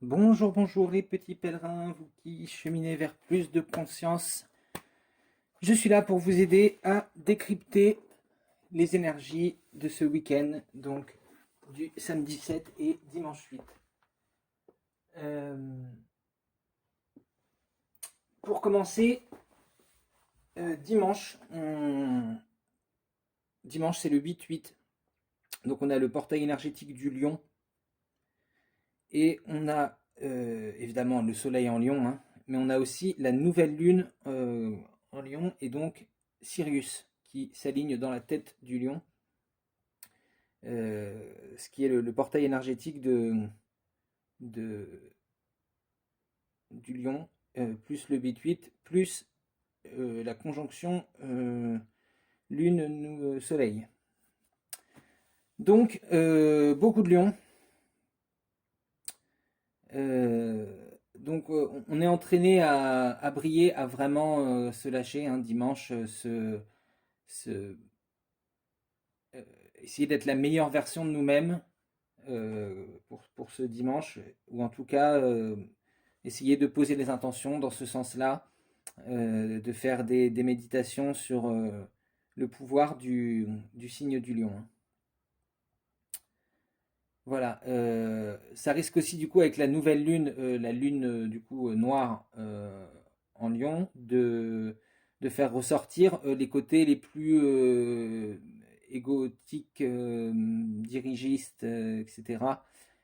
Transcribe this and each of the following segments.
Bonjour, bonjour les petits pèlerins, vous qui cheminez vers plus de conscience. Je suis là pour vous aider à décrypter les énergies de ce week-end, donc du samedi 7 et dimanche 8. Euh, pour commencer, dimanche, dimanche c'est le 8-8, donc on a le portail énergétique du lion et on a évidemment le soleil en lion, hein, mais on a aussi la nouvelle lune en lion et donc Sirius qui s'aligne dans la tête du lion, ce qui est le portail énergétique de, du lion, plus le 8-8, plus la conjonction lune-soleil. Donc beaucoup de lions. Euh, donc on est entraîné à briller, à vraiment se lâcher, hein, dimanche, se- euh, essayer d'être la meilleure version de nous-mêmes pour ce dimanche, ou en tout cas essayer de poser les intentions dans ce sens-là, de faire des méditations sur le pouvoir du signe du lion, hein. Voilà, ça risque aussi du coup avec la lune du coup noire en lion, de faire ressortir les côtés les plus égotiques, dirigistes, etc.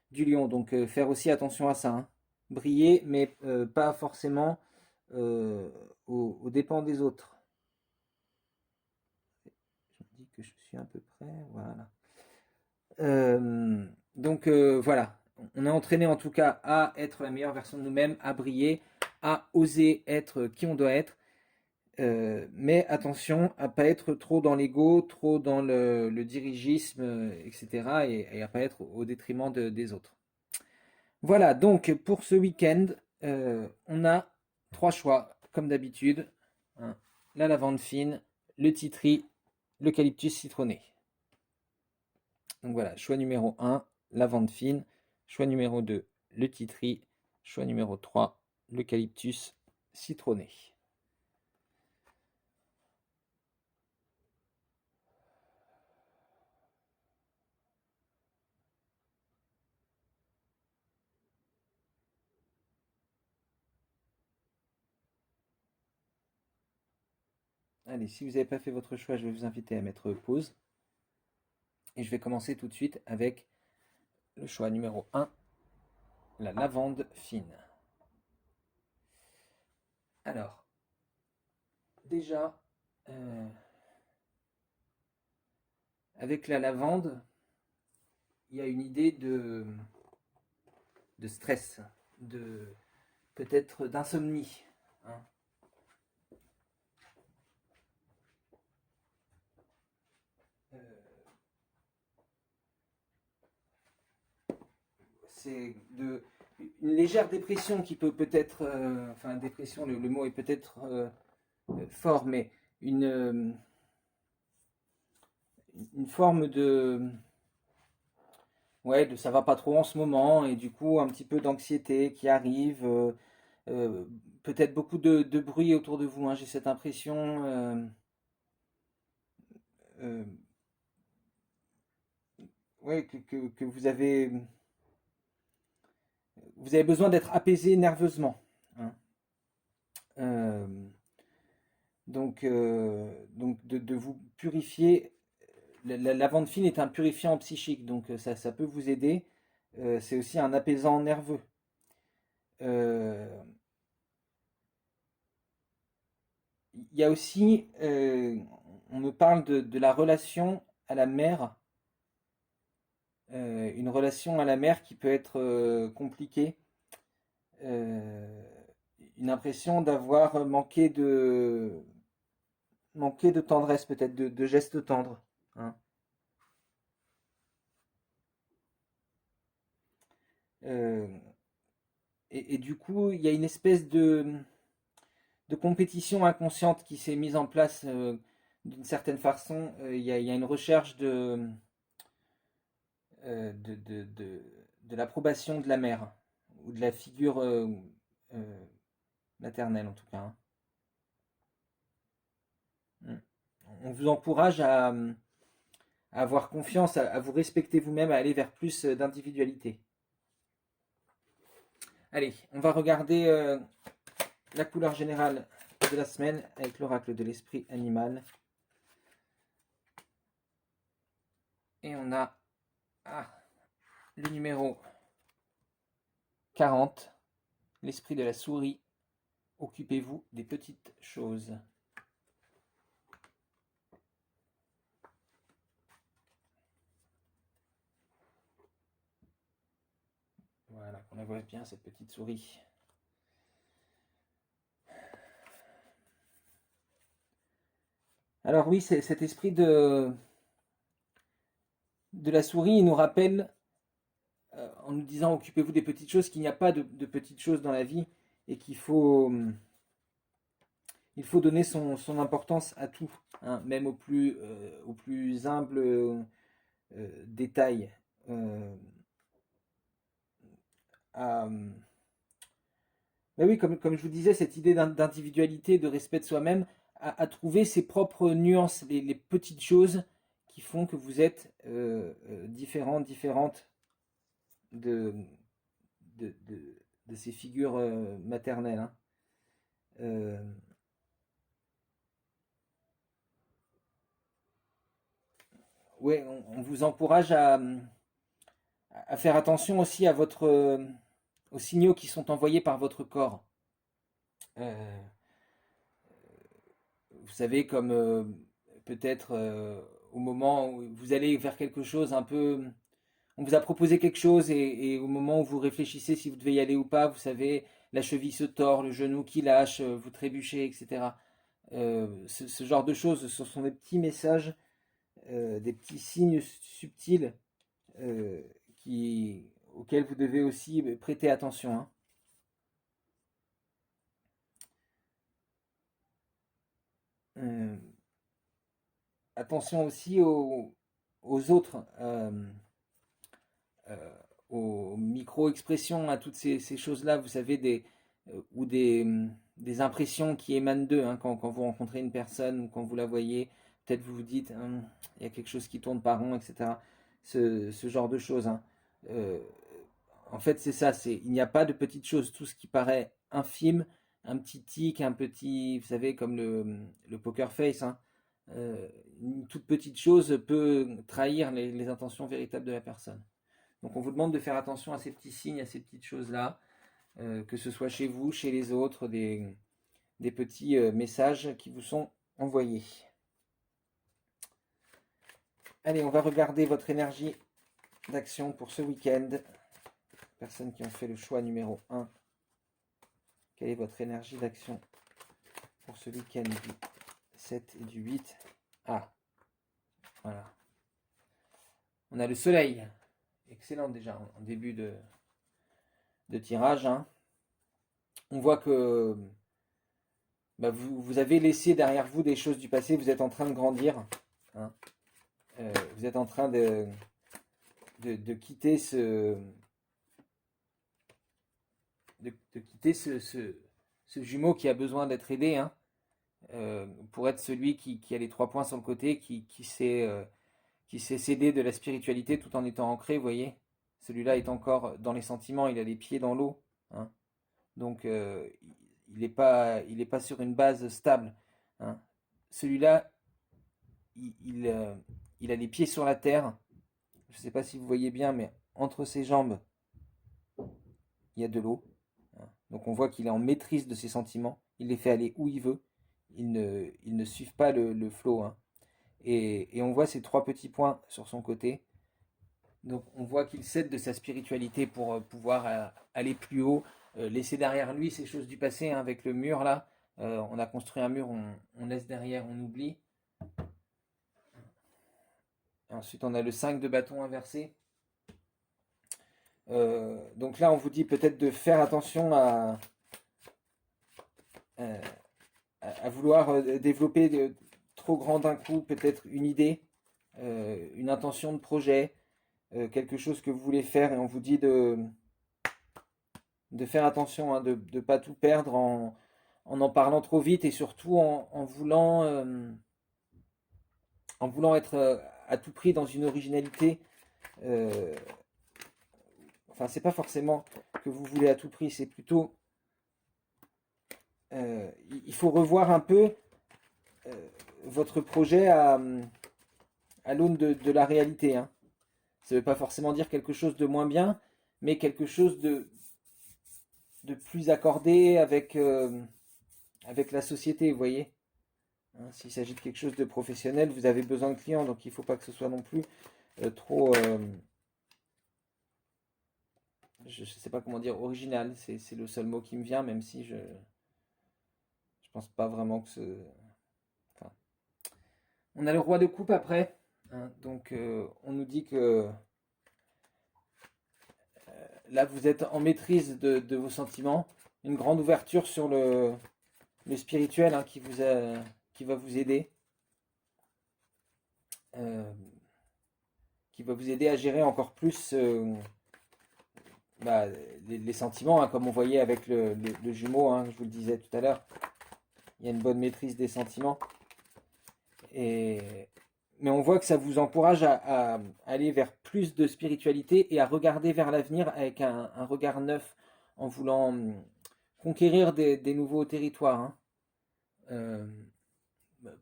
du lion. Donc faire aussi attention à ça, hein. Briller, mais pas forcément aux dépens des autres. Je me dis que je suis à peu près, voilà. Voilà, on est entraîné en tout cas à être la meilleure version de nous-mêmes, à briller, à oser être qui on doit être. Mais attention à pas être trop dans l'ego, trop dans le dirigisme, etc. Et à pas être au détriment des autres. Voilà, donc pour ce week-end, on a trois choix, comme d'habitude, hein. La lavande fine, le titri, l'eucalyptus citronné. Donc voilà, choix numéro un, lavande fine. Choix numéro 2, le titri. Choix numéro 3, l'eucalyptus citronné. Allez, si vous n'avez pas fait votre choix, je vais vous inviter à mettre pause. Et je vais commencer tout de suite avec le choix numéro un, la lavande fine. Alors, déjà, avec la lavande, il y a une idée de stress, de peut-être d'insomnie, hein. Euh, c'est une légère dépression qui peut-être, enfin dépression, le mot est peut-être fort, mais une forme ouais, de ça va pas trop en ce moment, et du coup un petit peu d'anxiété qui arrive, euh, peut-être beaucoup de bruit autour de vous, hein, j'ai cette impression, euh, ouais, que vous avez besoin d'être apaisé nerveusement, hein. Euh, donc de vous purifier. La lavande fine est un purifiant psychique, donc ça peut vous aider. C'est aussi un apaisant nerveux. Euh, Il y a aussi, on me parle de la relation à la mer, une relation à la mer qui peut être compliquée. Euh, une impression d'avoir manqué de tendresse, peut-être de gestes tendres, hein. Euh, et du coup, il y a une espèce de compétition inconsciente qui s'est mise en place d'une certaine façon. Il y a une recherche de l'approbation de la mère, ou de la figure maternelle en tout cas. Hein. On vous encourage à avoir confiance, à vous respecter vous-même, à aller vers plus d'individualité. Allez, on va regarder la couleur générale de la semaine avec l'oracle de l'esprit animal. Et on a le numéro 40, l'esprit de la souris. Occupez-vous des petites choses. Voilà, qu'on la voit bien, cette petite souris. Alors oui, cet esprit de la souris, il nous rappelle, en nous disant occupez-vous des petites choses, qu'il n'y a pas de petites choses dans la vie et qu'il faut, il faut donner son importance à tout, hein, même au plus humble détail. Mais oui, comme je vous disais, cette idée d'individualité, de respect de soi-même, à trouver ses propres nuances, les petites choses qui font que vous êtes différent, différente de, de ces figures maternelles. Hein. Ouais, on vous encourage à faire attention aussi à aux signaux qui sont envoyés par votre corps. Vous savez, comme peut-être au moment où vous allez vers quelque chose un peu... On vous a proposé quelque chose et au moment où vous réfléchissez si vous devez y aller ou pas, vous savez, la cheville se tord, le genou qui lâche, vous trébuchez, etc. Ce genre de choses, ce sont des petits messages, des petits signes subtils euh, auxquels vous devez aussi prêter attention. Hein. Euh, Attention aussi aux autres, aux micro-expressions, à toutes ces choses-là, vous savez, ou des impressions qui émanent d'eux. Hein, quand vous rencontrez une personne ou quand vous la voyez, peut-être vous vous dites, il y a quelque chose qui tourne par rond, etc. Ce genre de choses. Hein. Euh, En fait, c'est ça, il n'y a pas de petites choses. Tout ce qui paraît infime, un petit tic, un petit, vous savez, comme le poker face, hein, une toute petite chose peut trahir les intentions véritables de la personne. Donc on vous demande de faire attention à ces petits signes, à ces petites choses-là, que ce soit chez vous, chez les autres, des petits messages qui vous sont envoyés. Allez, on va regarder votre énergie d'action pour ce week-end. Personnes qui ont fait le choix numéro 1. Quelle est votre énergie d'action pour ce week-end du 7 et du 8? Voilà. On a le soleil. Excellent déjà en début de tirage. Hein. On voit que vous avez laissé derrière vous des choses du passé. Vous êtes en train de grandir. Hein. Vous êtes en train de quitter de quitter ce jumeau qui a besoin d'être aidé. Hein. Pour être celui qui a les 3 points sur le côté, qui s'est cédé de la spiritualité tout en étant ancré, vous voyez. Celui-là est encore dans les sentiments, il a les pieds dans l'eau. Hein. Donc il n'est pas sur une base stable. Hein. Celui-là, il a les pieds sur la terre. Je ne sais pas si vous voyez bien, mais entre ses jambes, il y a de l'eau. Hein. Donc on voit qu'il est en maîtrise de ses sentiments. Il les fait aller où il veut. Ils ne suivent pas le flot. Hein. Et on voit ces 3 petits points sur son côté. Donc on voit qu'il cède de sa spiritualité pour pouvoir aller plus haut, laisser derrière lui ces choses du passé, hein, avec le mur là. On a construit un mur, on laisse derrière, on oublie. Et ensuite on a le 5 de bâton inversé. Donc là on vous dit peut-être de faire attention à vouloir développer trop grand d'un coup, peut-être une idée, une intention de projet, quelque chose que vous voulez faire et on vous dit de faire attention, hein, de ne pas tout perdre en parlant trop vite et surtout en voulant être à tout prix dans une originalité. euh, enfin, c'est pas forcément que vous voulez à tout prix, c'est plutôt il faut revoir un peu euh, votre projet à l'aune de la réalité, hein. Ça ne veut pas forcément dire quelque chose de moins bien, mais quelque chose de plus accordé avec la société, vous voyez. Hein, s'il s'agit de quelque chose de professionnel, vous avez besoin de clients, donc il ne faut pas que ce soit non plus trop, je ne sais pas comment dire, original. C'est le seul mot qui me vient, même si je pense pas vraiment que ce... Enfin, on a le roi de coupe après, hein, donc on nous dit que là vous êtes en maîtrise de vos sentiments, une grande ouverture sur le spirituel, hein, qui va vous aider. Euh, qui va vous aider à gérer encore plus bah, les sentiments, hein, comme on voyait avec le jumeau, hein, je vous le disais tout à l'heure. Il y a une bonne maîtrise des sentiments. Et... Mais on voit que ça vous encourage à aller vers plus de spiritualité et à regarder vers l'avenir avec un regard neuf en voulant conquérir des nouveaux territoires, hein. Euh,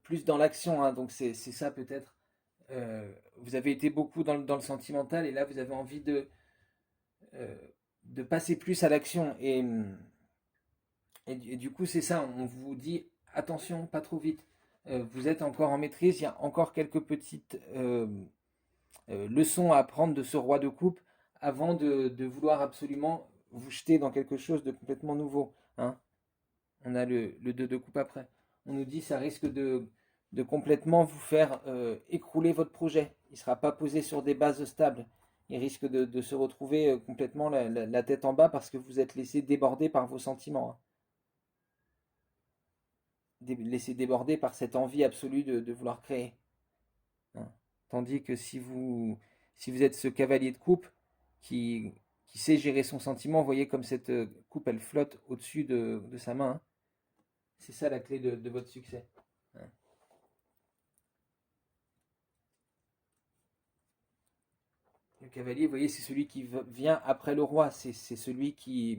Plus dans l'action, hein, donc c'est ça peut-être. Vous avez été beaucoup dans le sentimental et là vous avez envie euh, de passer plus à l'action. Et du coup, c'est ça, on vous dit attention, pas trop vite. Vous êtes encore en maîtrise, il y a encore quelques petites leçons à apprendre de ce roi de coupe avant de vouloir absolument vous jeter dans quelque chose de complètement nouveau, hein. On a le 2 de coupe après. On nous dit ça risque de complètement vous faire écrouler votre projet. Il ne sera pas posé sur des bases stables. Il risque de se retrouver complètement la tête en bas parce que vous êtes laissé déborder par vos sentiments, hein. Laissé déborder par cette envie absolue de vouloir créer, hein. Tandis que si vous êtes ce cavalier de coupe qui, qui sait gérer son sentiment, vous voyez comme cette coupe elle flotte au-dessus de sa main, hein. C'est ça la clé de votre succès, hein. Le cavalier, vous voyez, c'est celui qui vient après le roi. C'est celui qui...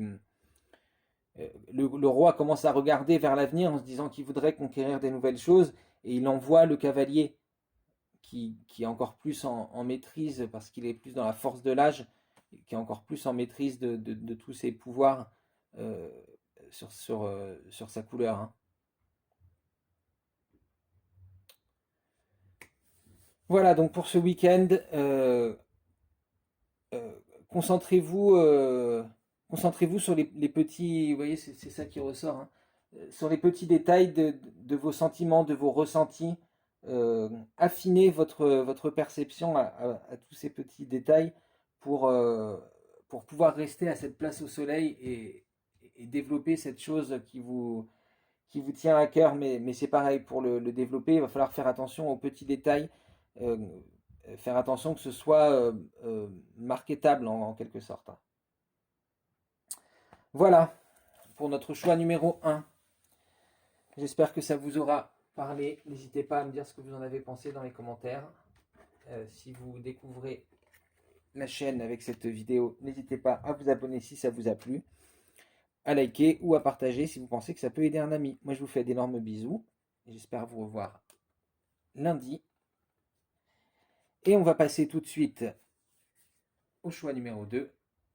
le roi commence à regarder vers l'avenir en se disant qu'il voudrait conquérir des nouvelles choses et il envoie le cavalier qui est encore plus en maîtrise parce qu'il est plus dans la force de l'âge, qui est encore plus en maîtrise de tous ses pouvoirs euh, sur sa couleur, hein. Voilà, donc pour ce week-end, euh, concentrez-vous concentrez-vous sur les petits, vous voyez, c'est ça qui ressort, hein, sur les petits détails de vos sentiments, de vos ressentis. Affinez votre perception à tous ces petits détails pour, euh, pour pouvoir rester à cette place au soleil et développer cette chose qui vous tient à cœur. Mais c'est pareil, pour le développer, il va falloir faire attention aux petits détails, euh, faire attention que ce soit marketable en quelque sorte, hein. Voilà pour notre choix numéro un. J'espère que ça vous aura parlé. N'hésitez pas à me dire ce que vous en avez pensé dans les commentaires. Si vous découvrez la chaîne avec cette vidéo, n'hésitez pas à vous abonner si ça vous a plu, à liker ou à partager si vous pensez que ça peut aider un ami. Moi, je vous fais d'énormes bisous. J'espère vous revoir lundi. Et on va passer tout de suite au choix numéro 2,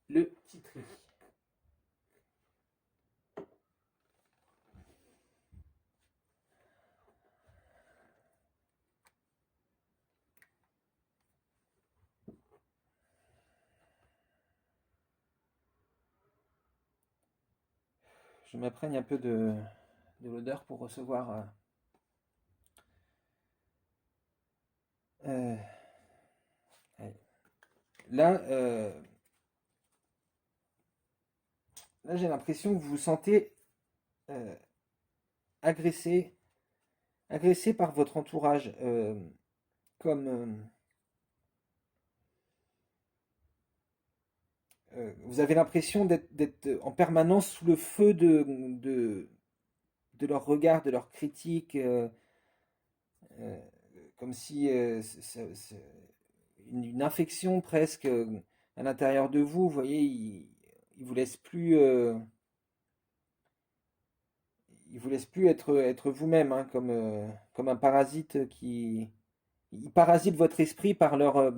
le petit tri. Je m'imprègne un peu de l'odeur pour recevoir. Euh, là, là j'ai l'impression que vous vous sentez euh, agressé, agressé par votre entourage, comme vous avez l'impression d'être en permanence sous le feu de leur regard, de leur critique, euh, comme si une infection presque à l'intérieur de vous. Vous voyez, ils vous laissent plus, ils vous laissent plus être vous-même, hein, comme un parasite qui, ils parasitent votre esprit par leur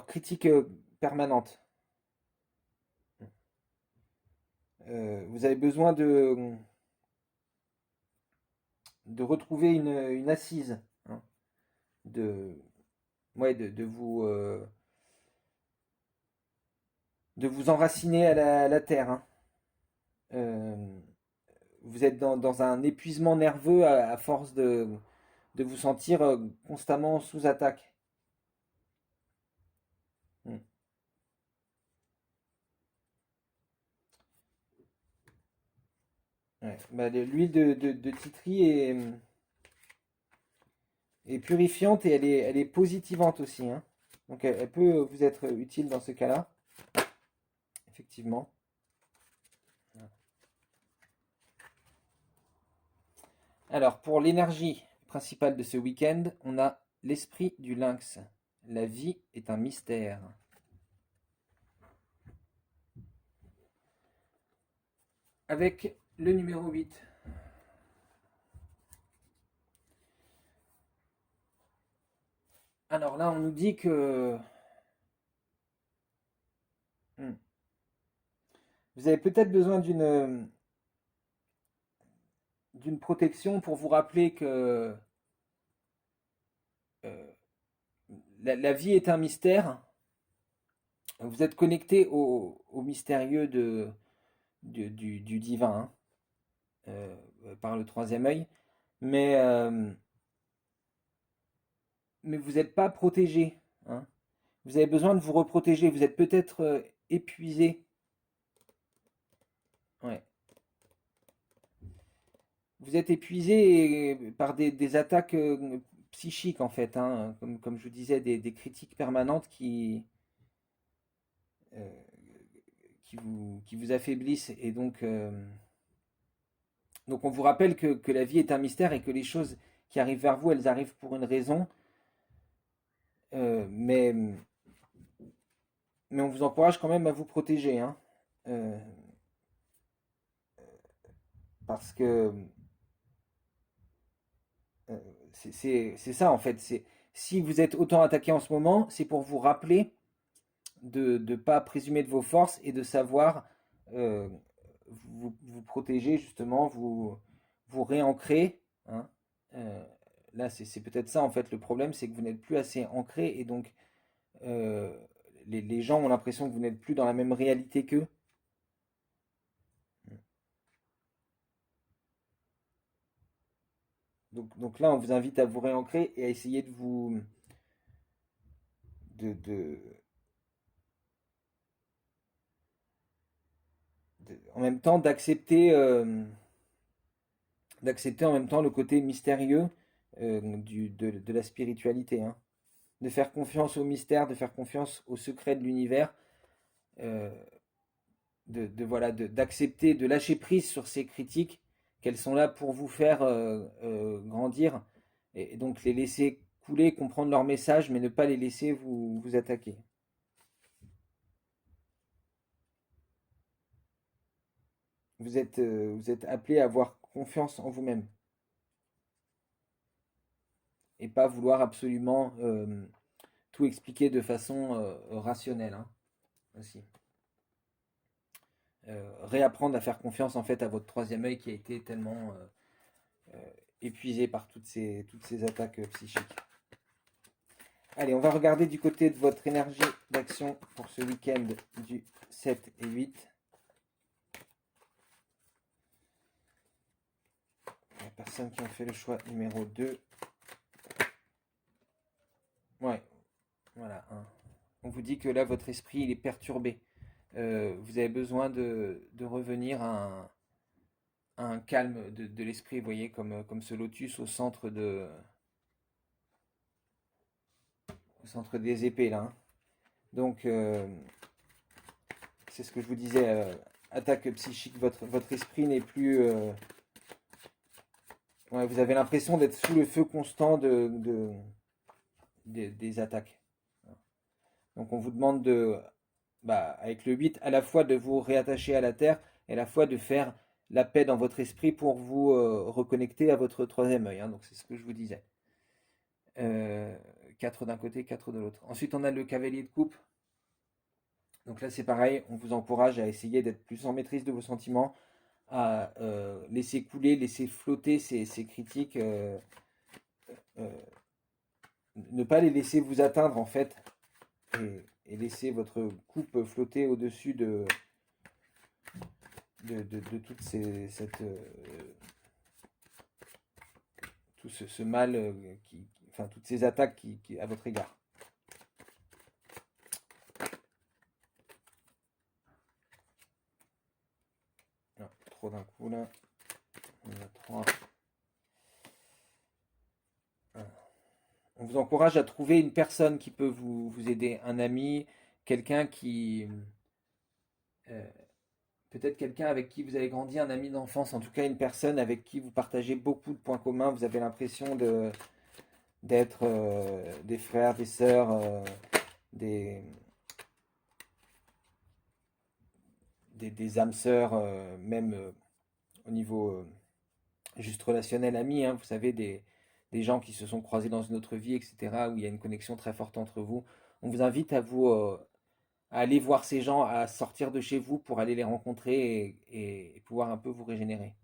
critique permanente. Vous avez besoin de retrouver une assise, hein, de, ouais, de vous enraciner à la terre, hein. Euh, vous êtes dans un épuisement nerveux à force de vous sentir constamment sous attaque. Mm. Ouais. Bah, l'huile de titri est purifiante et elle est positivante aussi, hein. Donc elle peut vous être utile dans ce cas-là, effectivement. Alors, pour l'énergie principale de ce week-end, on a l'esprit du lynx. La vie est un mystère. Avec le numéro 8. Alors là, on nous dit que vous avez peut-être besoin d'une protection pour vous rappeler que euh, la vie est un mystère. Vous êtes connecté au mystérieux du divin, hein, par le troisième œil, mais, euh, mais vous n'êtes pas protégé, hein. Vous avez besoin de vous reprotéger. Vous êtes peut-être épuisé. Ouais. Vous êtes épuisé par des attaques psychiques, en fait, hein, comme je vous disais, des critiques permanentes euh, qui vous affaiblissent. Et donc on vous rappelle que la vie est un mystère et que les choses qui arrivent vers vous, elles arrivent pour une raison. Euh, mais, mais on vous encourage quand même à vous protéger, hein. Euh, parce que euh, c'est ça, en fait. Si vous êtes autant attaqué en ce moment, c'est pour vous rappeler de ne pas présumer de vos forces et de savoir euh, vous protéger, justement, vous réancrer, hein. Euh, Là, c'est peut-être ça, en fait, le problème, c'est que vous n'êtes plus assez ancré et donc euh, les gens ont l'impression que vous n'êtes plus dans la même réalité qu'eux. Donc là, on vous invite à vous réancrer et à essayer de, en même temps d'accepter en même temps le côté mystérieux de la spiritualité, hein. De faire confiance au mystère, de faire confiance au secret de l'univers, euh, voilà, d'accepter, de lâcher prise sur ces critiques, qu'elles sont là pour vous faire grandir, et donc les laisser couler, comprendre leur message, mais ne pas les laisser vous attaquer. Vous êtes appelé à avoir confiance en vous-même et pas vouloir absolument tout expliquer de façon rationnelle, hein, aussi. Réapprendre à faire confiance en fait à votre troisième œil qui a été tellement épuisé par toutes ces attaques psychiques. Allez, on va regarder du côté de votre énergie d'action pour ce week-end du 7 et 8. Il y a personne qui a fait le choix numéro 2. Ouais, voilà, hein. On vous dit que là, votre esprit, il est perturbé. Vous avez besoin de revenir à un calme de l'esprit, vous voyez, comme ce lotus au centre des épées, là, hein. Donc, c'est ce que je vous disais, attaque psychique, votre esprit n'est plus... ouais, vous avez l'impression d'être sous le feu constant des attaques. Donc on vous demande de, bah, avec le 8, à la fois de vous réattacher à la terre et à la fois de faire la paix dans votre esprit pour vous reconnecter à votre troisième œil, hein. Donc c'est ce que je vous disais. Euh, 4 d'un côté, 4 de l'autre. Ensuite on a le cavalier de coupe. Donc là c'est pareil, on vous encourage à essayer d'être plus en maîtrise de vos sentiments, à laisser couler, laisser flotter ces critiques, euh, ne pas les laisser vous atteindre en fait, et laisser votre coupe flotter au-dessus de toute tout ce mal, enfin toutes ces attaques à votre égard. Non, trop d'un coup là. On a 3. On vous encourage à trouver une personne qui peut vous aider, un ami, quelqu'un qui... euh, peut-être quelqu'un avec qui vous avez grandi, un ami d'enfance, en tout cas une personne avec qui vous partagez beaucoup de points communs, vous avez l'impression d'être des frères, des sœurs, des, des âmes sœurs, même au niveau juste relationnel, ami, hein, vous savez, des gens qui se sont croisés dans une autre vie, etc., où il y a une connexion très forte entre vous. On vous invite à aller voir ces gens, à sortir de chez vous pour aller les rencontrer et pouvoir un peu vous régénérer.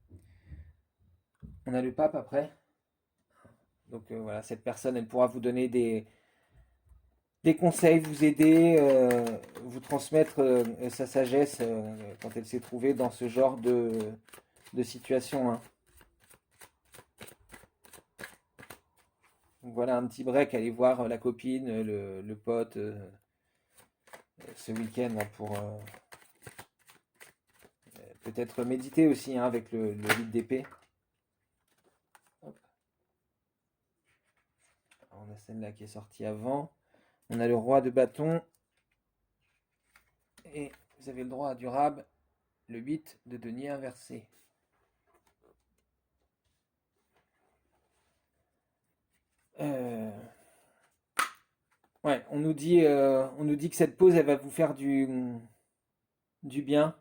On a le pape après. Donc voilà, cette personne, elle pourra vous donner des conseils, vous aider, vous transmettre sa sagesse quand elle s'est trouvée dans ce genre de situation, hein. Donc voilà un petit break, aller voir la copine, le pote ce week-end là, pour peut-être méditer aussi, hein, avec le 8 d'épée. Hop. On a celle-là qui est sortie avant. On a le roi de bâton. Et vous avez le droit à durable, le 8 de denier inversé. Euh, ouais, on nous dit que cette pause, elle va vous faire du bien,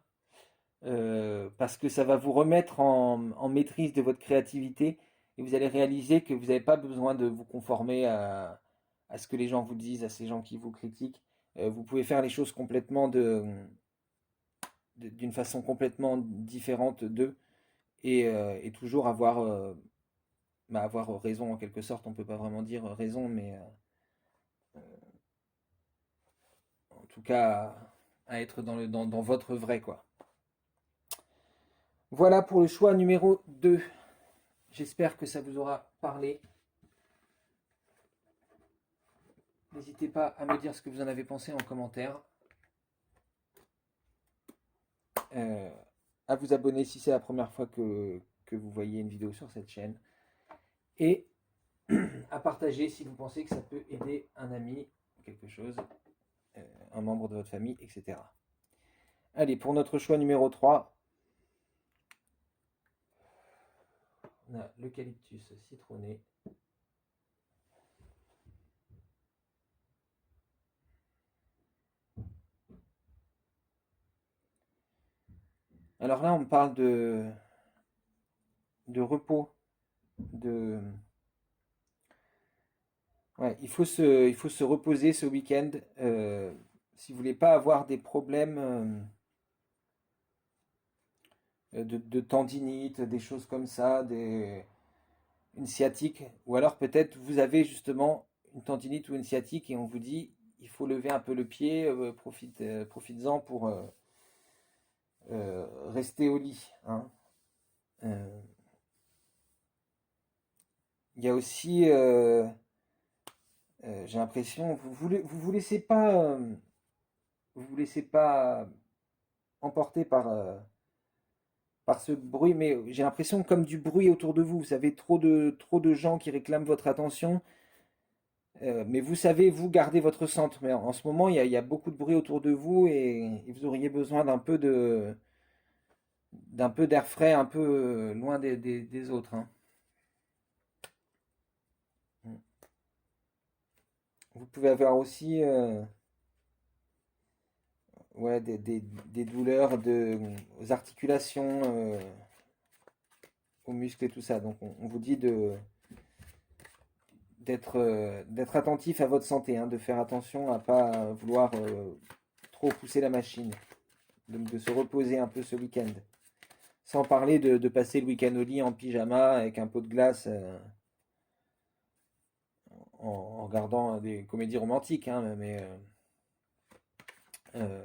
parce que ça va vous remettre en maîtrise de votre créativité et vous allez réaliser que vous n'avez pas besoin de vous conformer à ce que les gens vous disent, à ces gens qui vous critiquent. Vous pouvez faire les choses complètement d'une façon complètement différente d'eux et toujours avoir raison en quelque sorte. On ne peut pas vraiment dire raison, mais en tout cas à être dans votre vrai, quoi. Voilà pour le choix numéro 2. J'espère que ça vous aura parlé. N'hésitez pas à me dire ce que vous en avez pensé en commentaire. Euh, à vous abonner si c'est la première fois que vous voyez une vidéo sur cette chaîne. Et à partager si vous pensez que ça peut aider un ami, quelque chose, un membre de votre famille, etc. Allez, pour notre choix numéro 3, on a l'eucalyptus citronné. Alors là, on parle de repos, de... Ouais, il faut se reposer ce week-end si vous voulez pas avoir des problèmes de tendinite, des choses comme ça, une sciatique, ou alors peut-être vous avez justement une tendinite ou une sciatique et on vous dit il faut lever un peu le pied, profites-en pour rester au lit, hein. Euh, Il y a aussi, j'ai l'impression, vous laissez pas, vous vous laissez pas emporter par ce bruit, mais j'ai l'impression comme du bruit autour de vous. Vous savez, trop de gens qui réclament votre attention. Mais vous savez, vous gardez votre centre. Mais en ce moment, il y a beaucoup de bruit autour de vous et vous auriez besoin d'un peu d'air frais, un peu loin des autres, hein. Vous pouvez avoir aussi ouais, des douleurs aux articulations, aux muscles et tout ça. Donc on vous dit d'être attentif à votre santé, hein, de faire attention à pas vouloir trop pousser la machine, donc de se reposer un peu ce week-end. Sans parler de passer le week-end au lit en pyjama avec un pot de glace en regardant des comédies romantiques, hein, mais euh,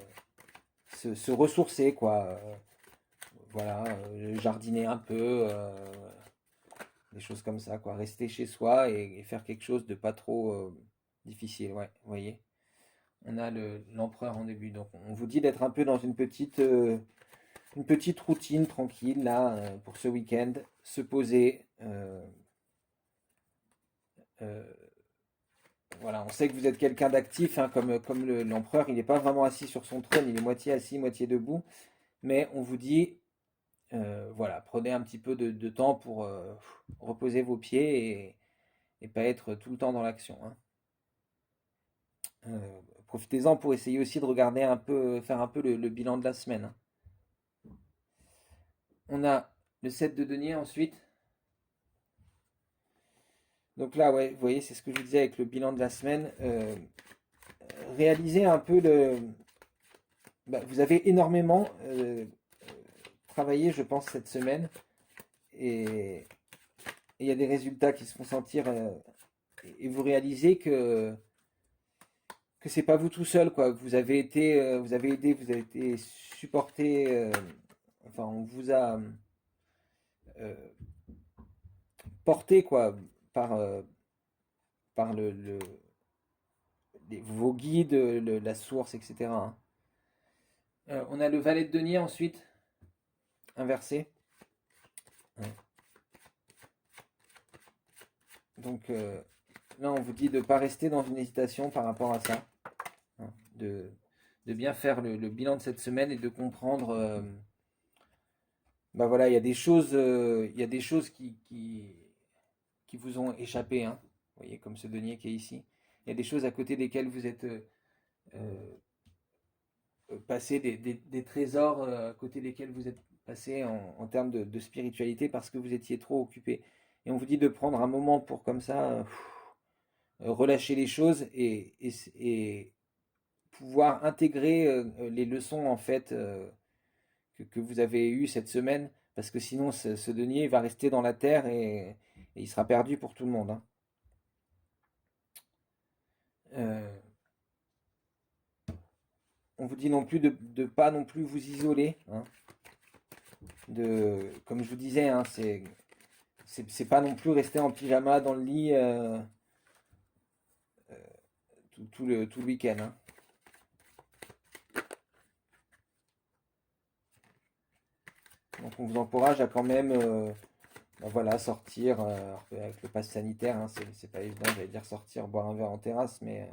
se ressourcer, quoi. Voilà, jardiner un peu, des choses comme ça, quoi. Rester chez soi et faire quelque chose de pas trop difficile, ouais, vous voyez. On a l'empereur en début, donc on vous dit d'être un peu dans une petite routine tranquille, là, pour ce week-end, se poser. Euh, voilà, on sait que vous êtes quelqu'un d'actif, hein, comme l'empereur, il n'est pas vraiment assis sur son trône, il est moitié assis, moitié debout, mais on vous dit, voilà, prenez un petit peu de temps pour reposer vos pieds et pas être tout le temps dans l'action, hein. Profitez-en pour essayer aussi de regarder un peu, faire un peu le bilan de la semaine, hein. On a le 7 de denier ensuite. Donc là, ouais, vous voyez, c'est ce que je vous disais avec le bilan de la semaine. Réalisez un peu bah, vous avez énormément travaillé, je pense, cette semaine. Et il y a des résultats qui se font sentir. Et vous réalisez que c'est pas vous tout seul, quoi. Que vous avez été, vous avez aidé, vous avez été supporté. Enfin, on vous a euh, porté, quoi, par, par vos guides, la source, etc., hein. On a le valet de denier ensuite, inversé. Donc là, on vous dit de ne pas rester dans une hésitation par rapport à ça, hein, de bien faire le bilan de cette semaine et de comprendre, bah voilà, il y a des choses qui vous ont échappé, hein. Vous voyez, comme ce denier qui est ici. Il y a des choses à côté desquelles vous êtes euh, passé, des trésors à côté desquels vous êtes passé en termes de spiritualité parce que vous étiez trop occupé. Et on vous dit de prendre un moment pour comme ça relâcher les choses et pouvoir intégrer les leçons en fait que vous avez eues cette semaine parce que sinon ce denier va rester dans la terre et il sera perdu pour tout le monde, hein. Euh, on vous dit non plus de pas non plus vous isoler, hein, comme je vous disais, hein, c'est pas non plus rester en pyjama dans le lit tout le week-end, hein. Donc on vous encourage à quand même ben voilà, sortir avec le pass sanitaire, hein, c'est pas évident, j'allais dire sortir, boire un verre en terrasse, mais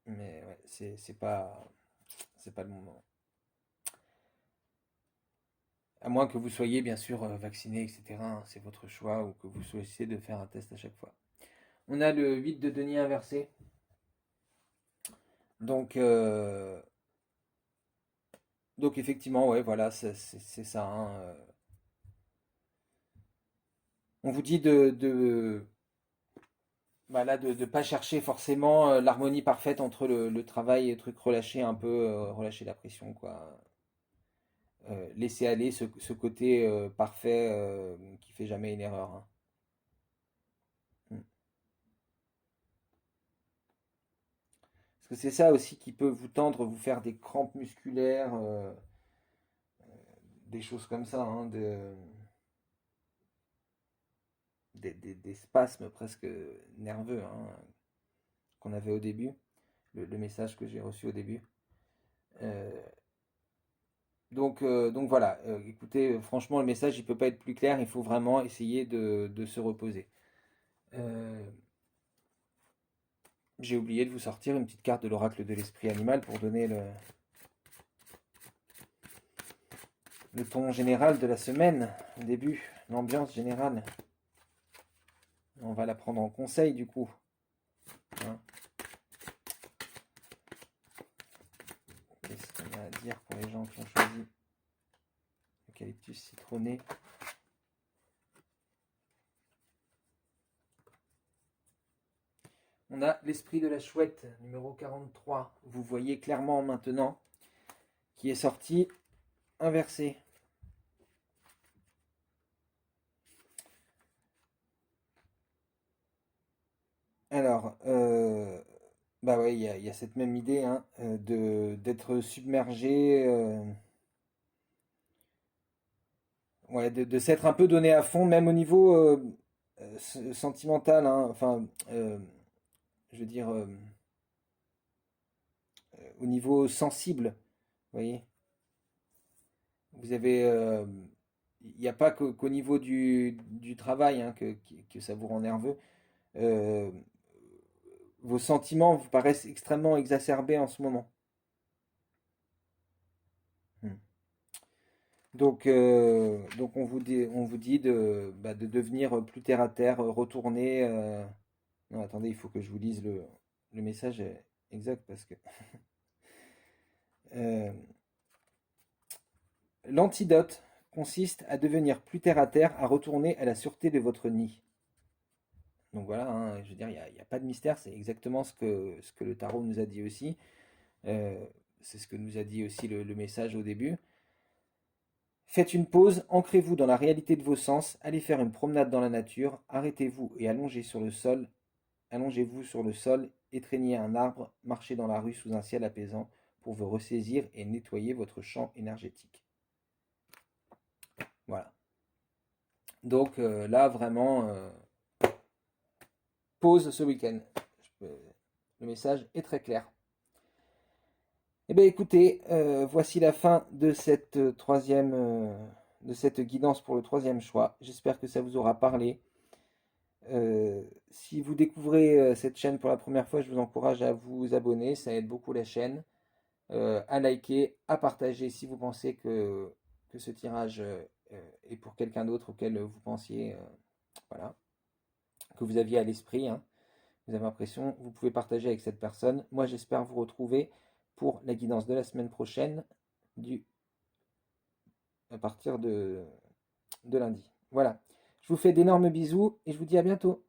ouais, c'est pas le moment. À moins que vous soyez bien sûr vacciné, etc., hein, c'est votre choix, ou que vous choisissiez de faire un test à chaque fois. On a le 8 de denier inversé. Donc, donc effectivement, ouais, voilà, c'est ça, hein. On vous dit bah là, de pas chercher forcément l'harmonie parfaite entre le travail et le truc, relâcher un peu, relâcher la pression, quoi. Laisser aller ce côté parfait qui fait jamais une erreur, hein. Mm. Parce que c'est ça aussi qui peut vous tendre, vous faire des crampes musculaires, des choses comme ça, hein, des spasmes presque nerveux, hein, qu'on avait au début, le message que j'ai reçu au début. Euh, Donc voilà, écoutez, franchement, le message, il peut pas être plus clair, il faut vraiment essayer de se reposer. Euh, j'ai oublié de vous sortir une petite carte de l'oracle de l'esprit animal pour donner le ton général de la semaine, au début, l'ambiance générale. On va la prendre en conseil du coup, hein. Qu'est-ce qu'on a à dire pour les gens qui ont choisi l'eucalyptus citronné? On a l'esprit de la chouette, numéro 43. Vous voyez clairement maintenant qui est sorti inversé. Alors, bah ouais, il y a cette même idée, hein, d'être submergé, ouais, de s'être un peu donné à fond, même au niveau sentimental, hein, enfin, je veux dire, au niveau sensible, vous voyez. Vous avez, il n'y a pas qu'au niveau du travail, hein, que ça vous rend nerveux. Euh, vos sentiments vous paraissent extrêmement exacerbés en ce moment. Hmm. Donc on vous dit de devenir plus terre à terre, retourner. Non, attendez, il faut que je vous lise le message exact parce que euh, l'antidote consiste à devenir plus terre à terre, à retourner à la sûreté de votre nid. Donc voilà, hein, je veux dire, il y a pas de mystère, c'est exactement ce que le tarot nous a dit aussi. Euh, c'est ce que nous a dit aussi le message au début. Faites une pause, ancrez-vous dans la réalité de vos sens, allez faire une promenade dans la nature, arrêtez-vous et allongez-vous sur le sol, étreignez un arbre, marchez dans la rue sous un ciel apaisant pour vous ressaisir et nettoyer votre champ énergétique. Voilà. Donc là, vraiment, pause ce week-end. Le message est très clair. Eh bien écoutez, voici la fin de cette de cette guidance pour le troisième choix. J'espère que ça vous aura parlé. Si vous découvrez cette chaîne pour la première fois, je vous encourage à vous abonner, ça aide beaucoup la chaîne, à liker, à partager si vous pensez que ce tirage est pour quelqu'un d'autre auquel vous pensiez, voilà, que vous aviez à l'esprit, hein. Vous avez l'impression, vous pouvez partager avec cette personne. Moi, j'espère vous retrouver pour la guidance de la semaine prochaine, à partir de lundi. Voilà. Je vous fais d'énormes bisous et je vous dis à bientôt.